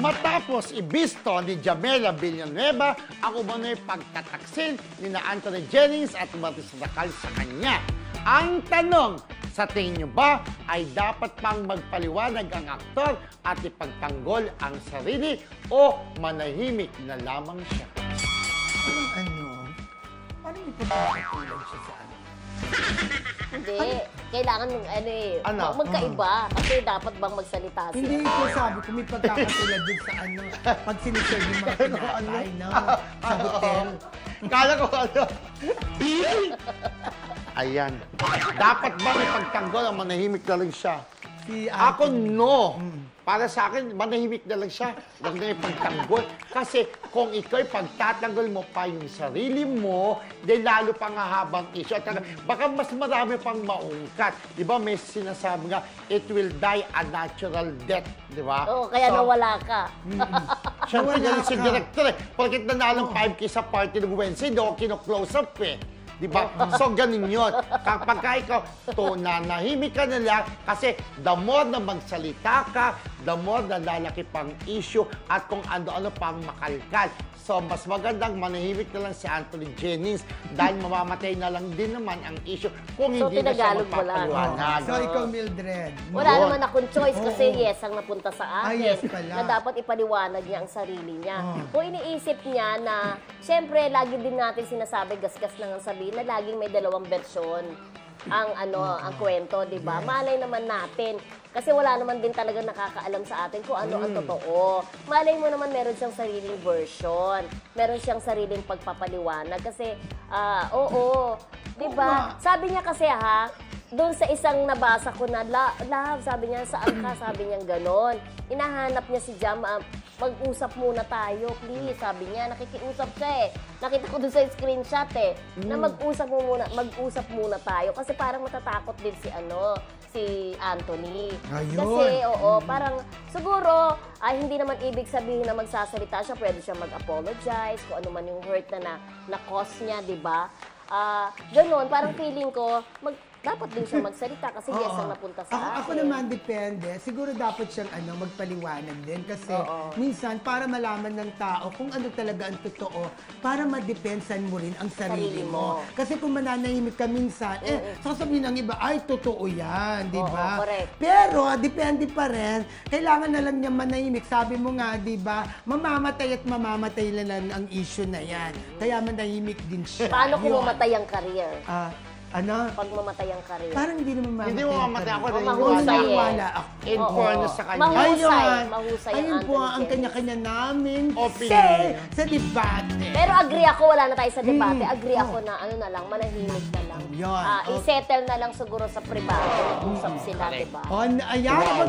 Matapos ibisto ni Jamela Villanueva ang umano'y pagtataksil ni na Anthony Jennings at matisakal sa kanya. Ang tanong, sa tingin niyo ba ay dapat pang magpaliwanag ang aktor at ipagtanggol ang sarili o manahimik na lamang siya? Parang ipagkakatulad siya sa ano? Hindi. Kailangan magkaiba. Kasi dapat bang magsalita siya? Hindi ko sabi kung may pagkakatulad din sa ano, pag siniserve yung mga tinatay, no? Sa hotel. Kala ko ano. Ayan. Dapat ba ipagtanggol ang manahimik na lang siya? Ako, no. Para sa akin, manahimik na lang siya. Huwag na ipagtanggol. Kasi kung ikaw'y pagtatanggol mo pa yung sarili mo, di lalo pang hahabang issue. At baka mas marami pang maungkat. Di ba may sinasabi nga, it will die a natural death. Di ba? Oo, kaya nawala ka. Siyempre, galing si director eh. Pagkat nanalong 5K sa party ng Wednesday, doon kino-close up eh. Diba? So, ganun yun. Kapag ikaw, nanahimik ka na lang kasi the more na magsalita ka, the more na lalaki pang issue at kung ano-ano pang makalkal. So, mas magandang manahimik na lang si Anthony Jennings dahil mamamatay na lang din naman ang issue kung hindi na siya magpapaliwanag. So, ikaw, Mildred. Wala naman akong choice kasi yes ang napunta sa akin. Yes pala. Na dapat ipaliwanag niya ang sarili niya. Kung iniisip niya na, syempre, lagi din natin sinasabi, gasgas lang ang sabihin na laging may dalawang bersyon ang ang kwento, 'di ba? Malay naman natin kasi wala naman din talaga nakakaalam sa atin kung ano ang totoo. Malay mo naman meron siyang sariling version. Meron siyang sariling pagpapaliwanag kasi 'di ba? Sabi niya kasi doon sa isang nabasa ko na love, sabi niya saan ka, sabi niya ganon. Hinahanap niya si Jam, mag-usap muna tayo, please. Sabi niya, nakikiusap siya eh. Nakita ko doon sa screenshot na mag-usap muna tayo. Kasi parang matatakot din si Anthony. Ayun. Kasi, parang siguro, hindi naman ibig sabihin na magsasalita siya. Pwede siya mag-apologize kung ano man yung hurt na cause niya, di ba? Ganon, parang feeling ko, dapat din siya magsalita kasi yes ang napunta sa akin. Ako naman depende. Siguro dapat siyang magpaliwanag din kasi minsan para malaman ng tao kung ano talaga ang totoo para madepensan mo rin ang sarili mo. Kasi kung mananahimik ka minsan, sasabihin ng iba, ay totoo yan, di ba? Pero depende pa rin, kailangan na lang niya manahimik. Sabi mo nga, di ba, mamamatay at mamamatay lang ang issue na yan. Kaya manahimik din siya. Paano kung mamatay ang career? Pag mamatay ang career. Parang hindi naman mamatay. Hindi mo mamatay ako. Mahusay in fairness sa kanya. Mahusay ayun po ang kanya-kanya naming opinion sa debate. Pero agree ako, wala na tayo sa debate. Agree ako na manahimik na lang. Yun. I-settle na lang siguro sa privado. Usap sila, diba? Ayan.